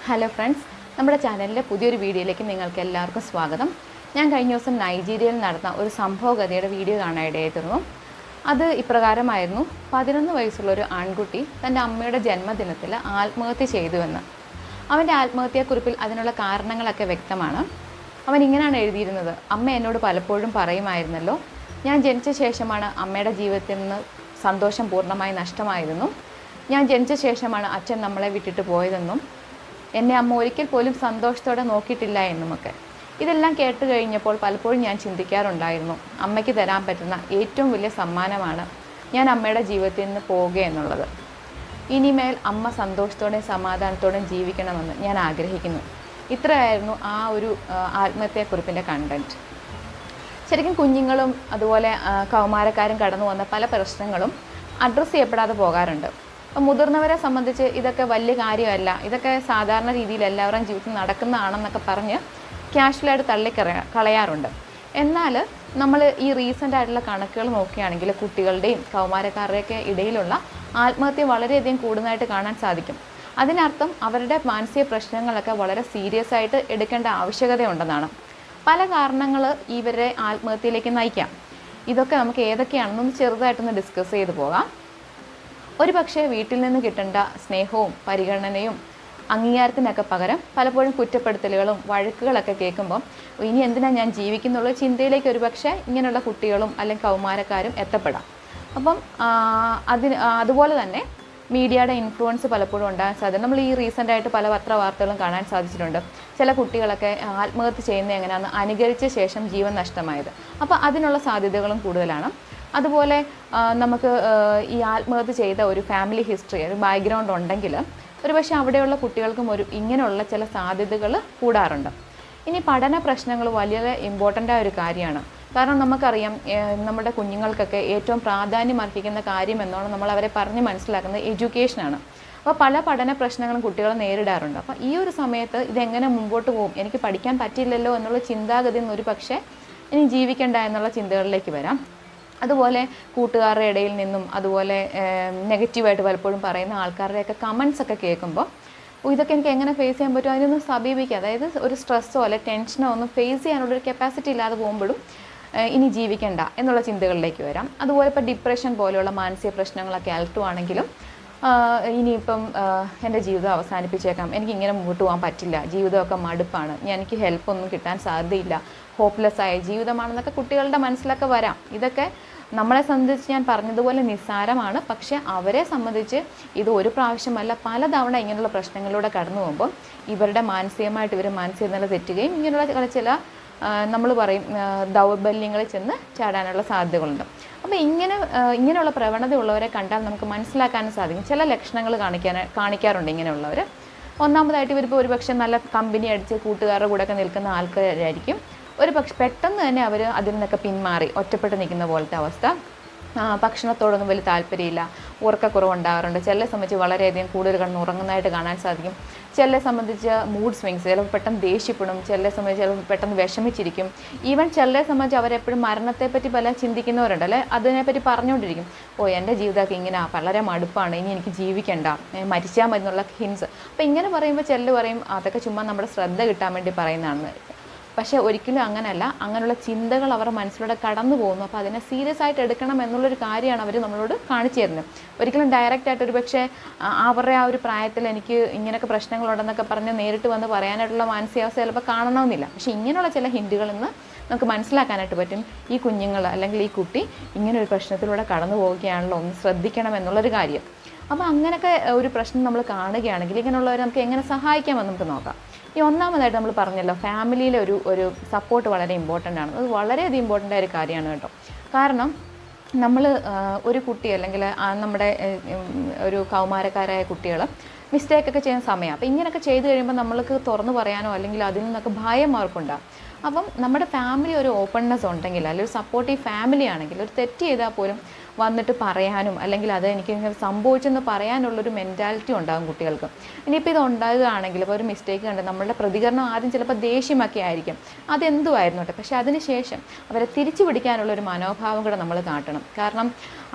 Hello friends, നമ്മുടെ ചാനലിലെ പുതിയൊരു വീഡിയോയിലേക്ക് നിങ്ങൾക്ക് എല്ലാവർക്കും സ്വാഗതം. ഞാൻ കഴിഞ്ഞ ദിവസം നൈജീരിയയിൽ നടന്ന ഒരു സംഭവഗതിയുടെ വീഡിയോ കാണാനിടയായിരുന്നു. അത് ഇപ്രകാരമായിരുന്നു: 11 വയസ്സുള്ള ഒരു ആൺകുട്ടി തൻ്റെ അമ്മയുടെ ജന്മദിനത്തിൽ ആത്മഹത്യ ചെയ്തുവെന്ന്. അവൻ്റെ ആത്മഹത്യാക്കുറിപ്പിൽ അതിനുള്ള കാരണങ്ങളൊക്കെ വ്യക്തമാണ്. അവൻ ഇങ്ങനെയാണ് എഴുതിയിരുന്നത്: അമ്മ എന്നോട് പലപ്പോഴും പറയുമായിരുന്നല്ലോ, ഞാൻ ജനിച്ച ശേഷമാണ് അമ്മയുടെ ജീവിതത്തിൽ നിന്ന് സന്തോഷം പൂർണ്ണമായി നഷ്ടമായതെന്നും, ഞാൻ ജനിച്ച ശേഷമാണ് അച്ഛൻ നമ്മളെ വിട്ടിട്ട് പോയതെന്നും, എന്നെ അമ്മ ഒരിക്കൽ പോലും സന്തോഷത്തോടെ നോക്കിയിട്ടില്ല എന്നുമൊക്കെ. ഇതെല്ലാം കേട്ട് കഴിഞ്ഞപ്പോൾ പലപ്പോഴും ഞാൻ ചിന്തിക്കാറുണ്ടായിരുന്നു, അമ്മയ്ക്ക് തരാൻ പറ്റുന്ന ഏറ്റവും വലിയ സമ്മാനമാണ് ഞാൻ അമ്മയുടെ ജീവിതത്തിൽ നിന്ന് പോവുക എന്നുള്ളത്. ഇനിമേൽ അമ്മ സന്തോഷത്തോടെയും സമാധാനത്തോടെയും ജീവിക്കണമെന്ന് ഞാൻ ആഗ്രഹിക്കുന്നു. ഇത്രയായിരുന്നു ആ ഒരു ആത്മഹത്യാക്കുറിപ്പിൻ്റെ കണ്ടൻറ്റ്. ശരിക്കും കുഞ്ഞുങ്ങളും അതുപോലെ കൗമാരക്കാരും കടന്നു വന്ന പല പ്രശ്നങ്ങളും അഡ്രസ്സ് ചെയ്യപ്പെടാതെ പോകാറുണ്ട്. അപ്പം മുതിർന്നവരെ സംബന്ധിച്ച് ഇതൊക്കെ വലിയ കാര്യമല്ല, ഇതൊക്കെ സാധാരണ രീതിയിൽ എല്ലാവരുടെയും ജീവിതത്തിൽ നടക്കുന്നതാണെന്നൊക്കെ പറഞ്ഞ് ക്യാഷ്വലായിട്ട് കളയാറുണ്ട്. എന്നാൽ നമ്മൾ ഈ റീസെൻ്റ് ആയിട്ടുള്ള കണക്കുകൾ നോക്കുകയാണെങ്കിൽ കുട്ടികളുടെയും കൗമാരക്കാരുടെയൊക്കെ ഇടയിലുള്ള ആത്മഹത്യ വളരെയധികം കൂടുന്നതായിട്ട് കാണാൻ സാധിക്കും. അതിനർത്ഥം അവരുടെ മാനസിക പ്രശ്നങ്ങളൊക്കെ വളരെ സീരിയസ് ആയിട്ട് എടുക്കേണ്ട ആവശ്യകതയുണ്ടെന്നാണ്. പല കാരണങ്ങൾ ഇവരെ ആത്മഹത്യയിലേക്ക് നയിക്കാം. ഇതൊക്കെ നമുക്ക് ഏതൊക്കെയാണെന്നൊന്ന് ചെറുതായിട്ടൊന്ന് ഡിസ്കസ് ചെയ്ത് പോകാം. ഒരു പക്ഷേ വീട്ടിൽ നിന്ന് കിട്ടേണ്ട സ്നേഹവും പരിഗണനയും അംഗീകാരത്തിനൊക്കെ പകരം പലപ്പോഴും കുറ്റപ്പെടുത്തലുകളും വഴക്കുകളൊക്കെ കേൾക്കുമ്പം ഇനി എന്തിനാ ഞാൻ ജീവിക്കുന്നുള്ള ചിന്തയിലേക്ക് ഒരു പക്ഷേ ഇങ്ങനെയുള്ള കുട്ടികളും അല്ലെങ്കിൽ കൗമാരക്കാരും എത്തപ്പെടാം. അപ്പം അതുപോലെ തന്നെ മീഡിയയുടെ ഇൻഫ്ലുവൻസ് പലപ്പോഴും ഉണ്ടാകാൻ സാധ്യത. നമ്മൾ ഈ റീസെൻ്റായിട്ട് പല പത്രവാർത്തകളും കാണാൻ സാധിച്ചിട്ടുണ്ട്. ചില കുട്ടികളൊക്കെ ആത്മഹത്യ ചെയ്യുന്നത് എങ്ങനെയാണെന്ന് അനുകരിച്ച ശേഷം ജീവൻ നഷ്ടമായത്. അപ്പോൾ അതിനുള്ള സാധ്യതകളും കൂടുതലാണ്. അതുപോലെ നമുക്ക് ഈ ആത്മഹത്യ ചെയ്ത ഒരു ഫാമിലി ഹിസ്റ്ററി, ഒരു ബാക്ക്ഗ്രൗണ്ട് ഉണ്ടെങ്കിൽ ഒരു പക്ഷേ അവിടെയുള്ള കുട്ടികൾക്കും ഇങ്ങനെയുള്ള ചില സാധ്യതകൾ കൂടാറുണ്ട്. ഇനി പഠന പ്രശ്നങ്ങൾ വലിയ ഇമ്പോർട്ടൻ്റായ ഒരു കാര്യമാണ്. കാരണം നമുക്കറിയാം, നമ്മുടെ കുഞ്ഞുങ്ങൾക്കൊക്കെ ഏറ്റവും പ്രാധാന്യം അർഹിക്കുന്ന കാര്യം എന്നോണം നമ്മൾ അവരെ പറഞ്ഞ് മനസ്സിലാക്കുന്നത് എഡ്യൂക്കേഷനാണ്. അപ്പോൾ പല പഠന പ്രശ്നങ്ങളും കുട്ടികൾ നേരിടാറുണ്ട്. അപ്പോൾ ഈ ഒരു സമയത്ത് ഇതെങ്ങനെ മുമ്പോട്ട് പോകും, എനിക്ക് പഠിക്കാൻ പറ്റില്ലല്ലോ എന്നുള്ള ചിന്താഗതി ഒരു പക്ഷേ ഇനി ജീവിക്കേണ്ട എന്നുള്ള ചിന്തകളിലേക്ക് വരാം. അതുപോലെ കൂട്ടുകാരുടെ ഇടയിൽ നിന്നും അതുപോലെ നെഗറ്റീവായിട്ട് പലപ്പോഴും പറയുന്ന ആൾക്കാരുടെയൊക്കെ കമൻസ് ഒക്കെ കേൾക്കുമ്പോൾ ഇതൊക്കെ എനിക്ക് എങ്ങനെ ഫേസ് ചെയ്യാൻ പറ്റും, അതിനൊന്നും സമീപിക്കുക. അതായത് ഒരു സ്ട്രെസ്സോ അല്ലെ ടെൻഷനോ ഒന്നും ഫേസ് ചെയ്യാനുള്ളൊരു കപ്പാസിറ്റി ഇല്ലാതെ പോകുമ്പോഴും ഇനി ജീവിക്കണ്ട എന്നുള്ള ചിന്തകളിലേക്ക് വരാം. അതുപോലെ ഇപ്പോൾ ഡിപ്രഷൻ പോലെയുള്ള മാനസിക പ്രശ്നങ്ങളൊക്കെ അലട്ടുവാണെങ്കിലും ഇനിയിപ്പം എൻ്റെ ജീവിതം അവസാനിപ്പിച്ചേക്കാം, എനിക്കിങ്ങനെ മുമ്പോട്ട് പോകാൻ പറ്റില്ല, ജീവിതമൊക്കെ മടുപ്പാണ്, എനിക്ക് ഹെൽപ്പൊന്നും കിട്ടാൻ സാധ്യതയില്ല, ഹോപ്പ്ലെസ് ആയ ജീവിതമാണെന്നൊക്കെ കുട്ടികളുടെ മനസ്സിലൊക്കെ വരാം. ഇതൊക്കെ നമ്മളെ സംബന്ധിച്ച് ഞാൻ പറഞ്ഞതുപോലെ നിസ്സാരമാണ്. പക്ഷേ അവരെ സംബന്ധിച്ച് ഇത് ഒരു പ്രാവശ്യമല്ല പലതവണ ഇങ്ങനെയുള്ള പ്രശ്നങ്ങളിലൂടെ കടന്നു പോകുമ്പോൾ ഇവരുടെ മാനസികമായിട്ട് ഇവർ മാനസിക നില തെറ്റുകയും ഇങ്ങനെയുള്ള ചില നമ്മൾ പറയും ദൗർബല്യങ്ങളിൽ ചെന്ന് ചാടാനുള്ള സാധ്യതകളുണ്ട്. അപ്പോൾ ഇങ്ങനെയുള്ള പ്രവണതയുള്ളവരെ കണ്ടാൽ നമുക്ക് മനസ്സിലാക്കാനും സാധിക്കും. ചില ലക്ഷണങ്ങൾ കാണിക്കാറുണ്ട് ഇങ്ങനെയുള്ളവർ. ഒന്നാമതായിട്ട് ഇവരിപ്പോൾ ഒരുപക്ഷെ നല്ല കമ്പനി അടിച്ച് കൂട്ടുകാരുടെ കൂടെയൊക്കെ നിൽക്കുന്ന ആൾക്കാരായിരിക്കും. പെട്ടെന്ന് തന്നെ അവർ അതിൽ നിന്നൊക്കെ പിന്മാറി ഒറ്റപ്പെട്ട് നിൽക്കുന്ന പോലത്തെ അവസ്ഥ. ഭക്ഷണത്തോടൊന്നും വലിയ താല്പര്യമില്ല, ഉറക്കക്കുറവുണ്ടാകാറുണ്ട്. ചിലരെ സംബന്ധിച്ച് വളരെയധികം കൂടുതൽ കിടന്ന് ഉറങ്ങുന്നതായിട്ട് കാണാൻ സാധിക്കും. ചിലരെ സംബന്ധിച്ച് മൂഡ് സ്വിങ്സ്, ചിലപ്പോൾ പെട്ടെന്ന് ദേഷ്യപ്പെടും, ചിലരെ സംബന്ധിച്ച് ചിലപ്പോൾ പെട്ടെന്ന് വിഷമിച്ചിരിക്കും. ഈവൻ ചിലരെ സംബന്ധിച്ച് അവരെപ്പോഴും മരണത്തെപ്പറ്റി പല ചിന്തിക്കുന്നവരുണ്ട്, അല്ലെ അതിനെപ്പറ്റി പറഞ്ഞുകൊണ്ടിരിക്കും, എൻ്റെ ജീവിതമൊക്കെ ഇങ്ങനെ വളരെ മടുപ്പാണ്, ഇനി എനിക്ക് ജീവിക്കണ്ട, മരിച്ചാൽ മതി എന്നുള്ള ഹിൻസ്. അപ്പോൾ ഇങ്ങനെ പറയുമ്പോൾ ചിലർ പറയും അതൊക്കെ ചുമ്മാ നമ്മുടെ ശ്രദ്ധ കിട്ടാൻ വേണ്ടി പറയുന്നതാണ്. പക്ഷേ ഒരിക്കലും അങ്ങനെയല്ല. അങ്ങനെയുള്ള ചിന്തകൾ അവരുടെ മനസ്സിലൂടെ കടന്നു പോകുന്നു. അപ്പോൾ അതിനെ സീരിയസ് ആയിട്ട് എടുക്കണം എന്നുള്ളൊരു കാര്യമാണ് അവർ നമ്മളോട് കാണിച്ചു തരുന്നത്. ഒരിക്കലും ഡയറക്റ്റായിട്ട് ഒരു പക്ഷേ അവരുടെ ആ ഒരു പ്രായത്തിൽ എനിക്ക് ഇങ്ങനെയൊക്കെ പ്രശ്നങ്ങളുണ്ടെന്നൊക്കെ പറഞ്ഞ് നേരിട്ട് വന്ന് പറയാനായിട്ടുള്ള മാനസികാവസ്ഥ ചിലപ്പോൾ കാണണമെന്നില്ല. പക്ഷേ ഇങ്ങനെയുള്ള ചില ഹിൻറ്റുകളിൽ നിന്ന് നമുക്ക് മനസ്സിലാക്കാനായിട്ട് പറ്റും ഈ കുഞ്ഞുങ്ങൾ അല്ലെങ്കിൽ ഈ കുട്ടി ഇങ്ങനൊരു പ്രശ്നത്തിലൂടെ കടന്നു പോവുകയാണല്ലോ, ഒന്ന് ശ്രദ്ധിക്കണം എന്നുള്ളൊരു കാര്യം. അപ്പോൾ അങ്ങനെയൊക്കെ ഒരു പ്രശ്നം നമ്മൾ കാണുകയാണെങ്കിൽ ഇങ്ങനെയുള്ളവരെ നമുക്ക് എങ്ങനെ സഹായിക്കാമെന്ന് നമുക്ക് നോക്കാം. ഈ ഒന്നാമതായിട്ട് നമ്മൾ പറഞ്ഞല്ലോ, ഫാമിലിയിലെ ഒരു സപ്പോർട്ട് വളരെ ഇമ്പോർട്ടൻ്റ് ആണ്. അത് വളരെയധികം ഇമ്പോർട്ടൻ്റ് ആയ ഒരു കാര്യമാണ് കേട്ടോ. കാരണം നമ്മൾ ഒരു കുട്ടി അല്ലെങ്കിൽ നമ്മുടെ ഒരു കൗമാരക്കാരായ കുട്ടികൾ മിസ്റ്റേക്കൊക്കെ ചെയ്യുന്ന സമയം. അപ്പോൾ ഇങ്ങനെയൊക്കെ ചെയ്ത് കഴിയുമ്പോൾ നമ്മൾക്ക് തുറന്നു പറയാനോ അല്ലെങ്കിൽ അതിൽ നിന്നൊക്കെ ഭയം അവർക്കുണ്ടാകും. അപ്പം നമ്മുടെ ഫാമിലി ഒരു ഓപ്പൺനെസ് ഉണ്ടെങ്കിൽ, അല്ലെങ്കിൽ ഒരു സപ്പോർട്ടീവ് ഫാമിലി ആണെങ്കിൽ, ഒരു തെറ്റ് ചെയ്താൽ പോലും വന്നിട്ട് പറയാനും അല്ലെങ്കിൽ അത് എനിക്ക് ഇങ്ങനെ സംഭവിച്ചെന്ന് പറയാനുള്ളൊരു മെൻറ്റാലിറ്റി ഉണ്ടാകും കുട്ടികൾക്ക്. ഇനിയിപ്പോൾ ഇത് ഉണ്ടാകുകയാണെങ്കിൽ, ഇപ്പോൾ ഒരു മിസ്റ്റേക്ക് കണ്ട് നമ്മളുടെ പ്രതികരണം ആദ്യം ചിലപ്പോൾ ദേഷ്യമൊക്കെ ആയിരിക്കും, അതെന്തുമായിരുന്നു കേട്ടോ, പക്ഷേ അതിന് ശേഷം അവരെ തിരിച്ചു പിടിക്കാനുള്ളൊരു മനോഭാവം കൂടെ നമ്മൾ കാട്ടണം. കാരണം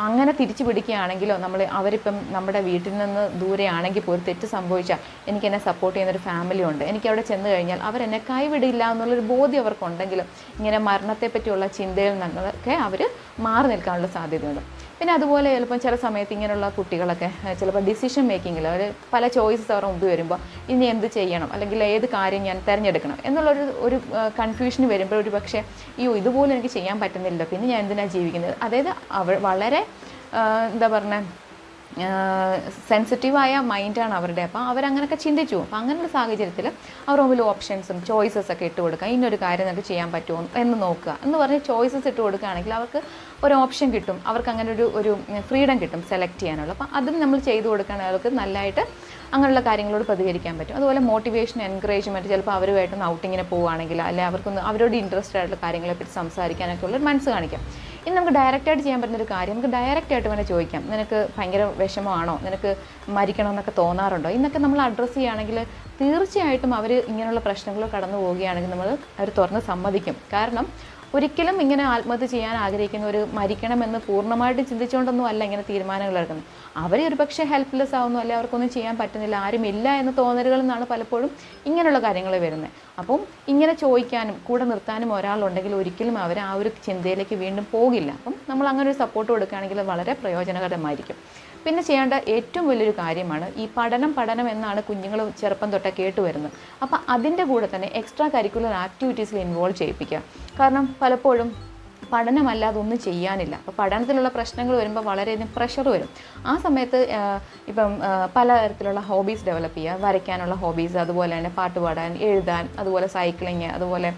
അങ്ങനെ തിരിച്ചു പിടിക്കുകയാണെങ്കിലോ അവരിപ്പം നമ്മുടെ വീട്ടിൽ നിന്ന് ദൂരെ ആണെങ്കിൽ പോലും തെറ്റ് സംഭവിച്ചാൽ എനിക്ക് എന്നെ സപ്പോർട്ട് ചെയ്യുന്നൊരു ഫാമിലി ഉണ്ട്, എനിക്ക് അവിടെ ചെന്ന് കഴിഞ്ഞാൽ അവരെന്നെ കൈവിടില്ല എന്നുള്ളൊരു ബോധ്യം അവർക്കുണ്ടെങ്കിലും ഇങ്ങനെ മരണത്തെപ്പറ്റിയുള്ള ചിന്തയിൽ നിന്നൊക്കെ അവർ മാറി നിൽക്കാനുള്ള സാധ്യതയുണ്ട്. പിന്നെ അതുപോലെ ചിലപ്പം ചില സമയത്ത് ഇങ്ങനെയുള്ള കുട്ടികളൊക്കെ ചിലപ്പോൾ ഡിസിഷൻ മേക്കിങ്ങിൽ അവർ പല ചോയ്സസ് അവരുടെ മുമ്പ് വരുമ്പോൾ ഇനി എന്ത് ചെയ്യണം അല്ലെങ്കിൽ ഏത് കാര്യം ഞാൻ തിരഞ്ഞെടുക്കണം എന്നുള്ളൊരു കൺഫ്യൂഷൻ വരുമ്പോൾ ഒരു പക്ഷേ ഇതുപോലും എനിക്ക് ചെയ്യാൻ പറ്റുന്നില്ല, പിന്നെ ഞാൻ എന്തിനാണ് ജീവിക്കുന്നത്. അതായത് വളരെ എന്താ പറഞ്ഞത്, സെൻസിറ്റീവായ മൈൻഡാണ് അവരുടെ. അപ്പോൾ അവരങ്ങനെയൊക്കെ ചിന്തിച്ചു പോകും. അപ്പോൾ അങ്ങനെയുള്ള സാഹചര്യത്തിൽ അവർ മുമ്പിൽ ഓപ്ഷൻസും ചോയ്സസൊക്കെ ഇട്ട് കൊടുക്കുക. ഇന്നൊരു കാര്യം നിങ്ങൾക്ക് ചെയ്യാൻ പറ്റുമോ എന്ന് നോക്കുക എന്ന് പറഞ്ഞ് ചോയ്സസ് ഇട്ട് കൊടുക്കുകയാണെങ്കിൽ അവർക്ക് ഒരു ഓപ്ഷൻ കിട്ടും, അവർക്ക് അങ്ങനെ ഒരു ഫ്രീഡം കിട്ടും സെലക്ട് ചെയ്യാനുള്ള. അപ്പോൾ അതും നമ്മൾ ചെയ്തു കൊടുക്കുകയാണെങ്കിൽ അവർക്ക് നല്ലതായിട്ട് അങ്ങനെയുള്ള കാര്യങ്ങളോട് പ്രതികരിക്കാൻ പറ്റും. അതുപോലെ മോട്ടിവേഷൻ, എൻകറേജ്മെൻറ്റ്, ചിലപ്പോൾ അവരുമായിട്ടൊന്ന് ഔട്ടിങ്ങിന് പോവുകയാണെങ്കിൽ അല്ലെങ്കിൽ അവർക്കൊന്ന് അവരോട് ഇൻട്രസ്റ്റ് ആയിട്ടുള്ള കാര്യങ്ങളെപ്പറ്റി സംസാരിക്കാനൊക്കെ ഉള്ളൊരു മനസ്സ് കാണിക്കാം. ഇനി നമുക്ക് ഡയറക്റ്റായിട്ട് ചെയ്യാൻ പറ്റുന്നൊരു കാര്യം, നമുക്ക് ഡയറക്റ്റായിട്ട് വേണേൽ ചോദിക്കാം, നിനക്ക് ഭയങ്കര വിഷമമാണോ, നിനക്ക് മരിക്കണമെന്നൊക്കെ തോന്നാറുണ്ടോ എന്നൊക്കെ നമ്മൾ അഡ്രസ്സ് ചെയ്യുകയാണെങ്കിൽ തീർച്ചയായിട്ടും അവർ ഇങ്ങനെയുള്ള പ്രശ്നങ്ങൾ കടന്നു പോവുകയാണെങ്കിൽ അവർ തുറന്ന് സമ്മതിക്കും. കാരണം ഒരിക്കലും ഇങ്ങനെ ആത്മഹത്യ ചെയ്യാൻ ആഗ്രഹിക്കുന്നവർ മരിക്കണമെന്ന് പൂർണ്ണമായിട്ട് ചിന്തിച്ചുകൊണ്ടൊന്നും അല്ല ഇങ്ങനെ തീരുമാനങ്ങൾ എടുക്കുന്നത്. അവർ ഒരു പക്ഷേ ഹെൽപ്ലെസ് ആവുന്നു, അല്ലെങ്കിൽ അവർക്കൊന്നും ചെയ്യാൻ പറ്റുന്നില്ല, ആരുമില്ല എന്ന തോന്നലുകളിൽ നിന്നാണ് പലപ്പോഴും ഇങ്ങനെയുള്ള കാര്യങ്ങൾ വരുന്നത്. അപ്പം ഇങ്ങനെ ചോദിക്കാനും കൂടെ നിർത്താനും ഒരാളുണ്ടെങ്കിൽ ഒരിക്കലും അവർ ആ ഒരു ചിന്തയിലേക്ക് വീണ്ടും പോകില്ല. അപ്പം നമ്മൾ അങ്ങനെ ഒരു സപ്പോർട്ട് കൊടുക്കുകയാണെങ്കിൽ വളരെ പ്രയോജനകരമായിരിക്കും. പിന്നെ ചെയ്യേണ്ട ഏറ്റവും വലിയൊരു കാര്യമാണ് ഈ പഠനം എന്നാണ് കുഞ്ഞുങ്ങൾ ചെറുപ്പം തൊട്ടേ കേട്ടുവരുന്നത്. അപ്പോൾ അതിൻ്റെ കൂടെ തന്നെ എക്സ്ട്രാ കരിക്കുലർ ആക്ടിവിറ്റീസിൽ ഇൻവോൾവ് ചെയ്യിപ്പിക്കുക. കാരണം പലപ്പോഴും പഠനമല്ലാതെ ഒന്നും ചെയ്യാനില്ല. അപ്പോൾ പഠനത്തിലുള്ള പ്രശ്നങ്ങൾ വരുമ്പോൾ വളരെയധികം പ്രഷർ വരും. ആ സമയത്ത് ഇപ്പം പലതരത്തിലുള്ള ഹോബീസ് ഡെവലപ്പ് ചെയ്യുക, വരയ്ക്കാനുള്ള ഹോബീസ്, അതുപോലെ തന്നെ പാട്ട് പാടാൻ, എഴുതാൻ, അതുപോലെ സൈക്ലിങ്, അതുപോലെ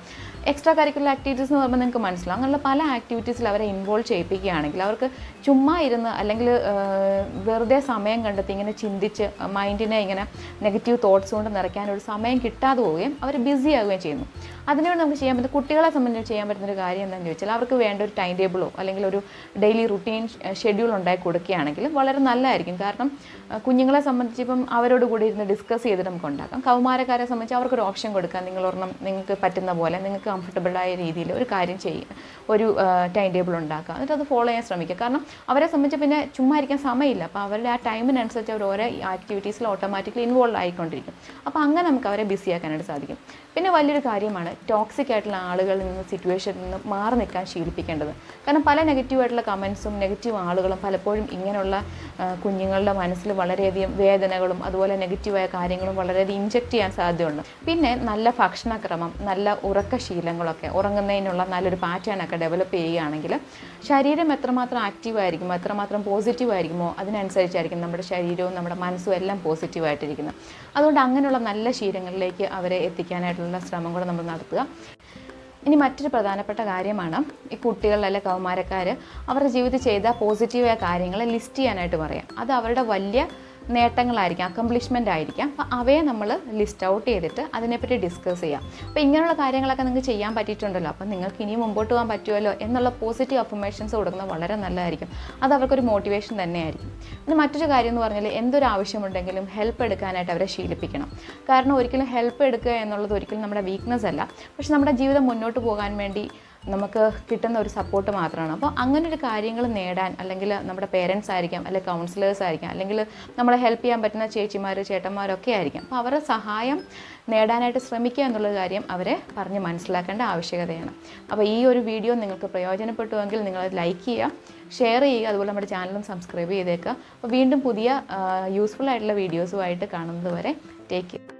എക്സ്ട്രാ കരിക്കുലർ ആക്ടിവിറ്റീസ് എന്ന് പറയുമ്പോൾ നിങ്ങൾക്ക് മനസ്സിലാവും. അങ്ങനെയുള്ള പല ആക്ടിവിറ്റീസിൽ അവരെ ഇൻവോൾവ് ചെയ്യിപ്പിക്കുകയാണെങ്കിൽ അവർക്ക് ചുമ്മാ ഇരുന്ന് അല്ലെങ്കിൽ വെറുതെ സമയം കണ്ടെത്തി ഇങ്ങനെ ചിന്തിച്ച് മൈൻഡിനെ ഇങ്ങനെ നെഗറ്റീവ് തോട്ട്സ് കൊണ്ട് നിറയ്ക്കാനൊരു സമയം കിട്ടാതെ പോവുകയും അവർ ബിസി ആവുകയും ചെയ്യുന്നു. അതിനുവേണ്ടി നമുക്ക് ചെയ്യാൻ പറ്റുന്ന, കുട്ടികളെ സംബന്ധിച്ച് ചെയ്യാൻ പറ്റുന്നൊരു കാര്യം എന്താണെന്ന് ചോദിച്ചാൽ അവർക്ക് വേണ്ട ഒരു ടൈം ടേബിളോ അല്ലെങ്കിൽ ഒരു ഡെയിലി റുട്ടീൻ ഷെഡ്യൂൾ ഉണ്ടാക്കി കൊടുക്കുകയാണെങ്കിൽ വളരെ നല്ലതായിരിക്കും. കാരണം കുഞ്ഞുങ്ങളെ സംബന്ധിച്ച് ഇപ്പം അവരോട് കൂടി ഇരുന്ന് ഡിസ്കസ് ചെയ്തിട്ട് നമുക്ക് ഉണ്ടാക്കാം. കൗമാരക്കാരെ സംബന്ധിച്ച് അവർക്കൊരു ഓപ്ഷൻ കൊടുക്കാം, നിങ്ങളൊരെണ്ണം നിങ്ങൾക്ക് പറ്റുന്ന പോലെ നിങ്ങൾക്ക് കംഫർട്ടബിളായ രീതിയിൽ ഒരു കാര്യം ചെയ്യുക, ഒരു ടൈം ടേബിൾ ഉണ്ടാക്കുക, എന്നിട്ട് അത് ഫോളോ ചെയ്യാൻ ശ്രമിക്കുക. കാരണം അവരെ സംബന്ധിച്ച് പിന്നെ ചുമ്മാ ഇരിക്കാൻ സമയമില്ല. അപ്പോൾ അവരുടെ ആ ടൈമിനനുസരിച്ച് അവർ ഓരോ ആക്ടിവിറ്റീസിൽ ഓട്ടോമാറ്റിക്കലി ഇൻവോൾവ് ആയിക്കൊണ്ടിരിക്കും. അപ്പോൾ അങ്ങനെ നമുക്ക് അവരെ ബിസി ആക്കാനായിട്ട് സാധിക്കും. പിന്നെ വലിയൊരു കാര്യമാണ് ടോക്സിക് ആയിട്ടുള്ള ആളുകളിൽ നിന്ന്, സിറ്റുവേഷനിൽ നിന്ന് മാറി നിൽക്കാൻ ശീലിപ്പിക്കേണ്ടത്. കാരണം പല നെഗറ്റീവായിട്ടുള്ള കമൻസും നെഗറ്റീവ് ആളുകളും പലപ്പോഴും ഇങ്ങനെയുള്ള കുഞ്ഞുങ്ങളുടെ മനസ്സിൽ വളരെയധികം വേദനകളും അതുപോലെ നെഗറ്റീവായ കാര്യങ്ങളും വളരെയധികം ഇൻജെക്റ്റ് ചെയ്യാൻ സാധ്യതയുണ്ട്. പിന്നെ നല്ല ഭക്ഷണക്രമം, നല്ല ഉറക്കശീലങ്ങളൊക്കെ, ഉറങ്ങുന്നതിനുള്ള നല്ലൊരു പാറ്റേണൊക്കെ ഡെവലപ്പ് ചെയ്യുകയാണെങ്കിൽ ശരീരം എത്രമാത്രം ആക്റ്റീവായിരിക്കുമോ, എത്രമാത്രം പോസിറ്റീവായിരിക്കുമോ അതിനനുസരിച്ചായിരിക്കും നമ്മുടെ ശരീരവും നമ്മുടെ മനസ്സും എല്ലാം പോസിറ്റീവായിട്ടിരിക്കുന്നത്. അതുകൊണ്ട് അങ്ങനെയുള്ള നല്ല ശീലങ്ങളിലേക്ക് അവരെ എത്തിക്കാനായിട്ടുള്ള ശ്രമം കൂടെ നമ്മൾ നടത്തുക. ഇനി മറ്റൊരു പ്രധാനപ്പെട്ട കാര്യമാണ് ഈ കുട്ടികൾ അല്ലെ കൗമാരക്കാർ അവരുടെ ജീവിതത്തിൽ ചെയ്ത പോസിറ്റീവായ കാര്യങ്ങൾ ലിസ്റ്റ് ചെയ്യാനായിട്ട് പറയാം. അത് അവരുടെ വലിയ നേട്ടങ്ങളായിരിക്കാം, അക്കംപ്ലിഷ്മെൻ്റ് ആയിരിക്കാം. അപ്പോൾ അവയെ നമ്മൾ ലിസ്റ്റ് ഔട്ട് ചെയ്തിട്ട് അതിനെപ്പറ്റി ഡിസ്കസ് ചെയ്യാം. അപ്പോൾ ഇങ്ങനെയുള്ള കാര്യങ്ങളൊക്കെ നിങ്ങൾക്ക് ചെയ്യാൻ പറ്റിയിട്ടുണ്ടല്ലോ, അപ്പോൾ നിങ്ങൾക്ക് ഇനിയും മുമ്പോട്ട് പോകാൻ പറ്റുമല്ലോ എന്നുള്ള പോസിറ്റീവ് അഫർമേഷൻസ് കൊടുക്കുന്നത് വളരെ നല്ലതായിരിക്കും. അത് അവർക്കൊരു മോട്ടിവേഷൻ തന്നെയായിരിക്കും. പിന്നെ മറ്റൊരു കാര്യം എന്ന് പറഞ്ഞാൽ എന്തൊരു ആവശ്യമുണ്ടെങ്കിലും ഹെൽപ്പ് എടുക്കാനായിട്ട് അവരെ ശീലിപ്പിക്കണം. കാരണം ഒരിക്കലും ഹെൽപ്പ് എടുക്കുക എന്നുള്ളത് ഒരിക്കലും നമ്മുടെ വീക്ക്നെസ് അല്ല, പക്ഷെ നമ്മുടെ ജീവിതം മുന്നോട്ട് പോകാൻ വേണ്ടി നമുക്ക് കിട്ടുന്ന ഒരു സപ്പോർട്ട് മാത്രമാണ്. അപ്പോൾ അങ്ങനെ ഒരു കാര്യങ്ങൾ നേടാൻ അല്ലെങ്കിൽ നമ്മുടെ പേരൻസ് ആയിരിക്കാം, അല്ലെങ്കിൽ കൗൺസിലേഴ്സ് ആയിരിക്കാം, അല്ലെങ്കിൽ നമ്മളെ ഹെൽപ്പ് ചെയ്യാൻ പറ്റുന്ന ചേച്ചിമാർ ചേട്ടന്മാരൊക്കെ ആയിരിക്കാം. അപ്പോൾ അവരുടെ സഹായം നേടാനായിട്ട് ശ്രമിക്കുക എന്നുള്ള കാര്യം അവരെ പറഞ്ഞ് മനസ്സിലാക്കേണ്ട ആവശ്യകതയാണ്. അപ്പോൾ ഈ ഒരു വീഡിയോ നിങ്ങൾക്ക് പ്രയോജനപ്പെട്ടുവെങ്കിൽ നിങ്ങളത് ലൈക്ക് ചെയ്യുക, ഷെയർ ചെയ്യുക, അതുപോലെ നമ്മുടെ ചാനലും സബ്സ്ക്രൈബ് ചെയ്തേക്കുക. അപ്പോൾ വീണ്ടും പുതിയ യൂസ്ഫുൾ ആയിട്ടുള്ള വീഡിയോസുമായിട്ട് കാണുന്നത് വരെ ടേക്ക് കെയർ.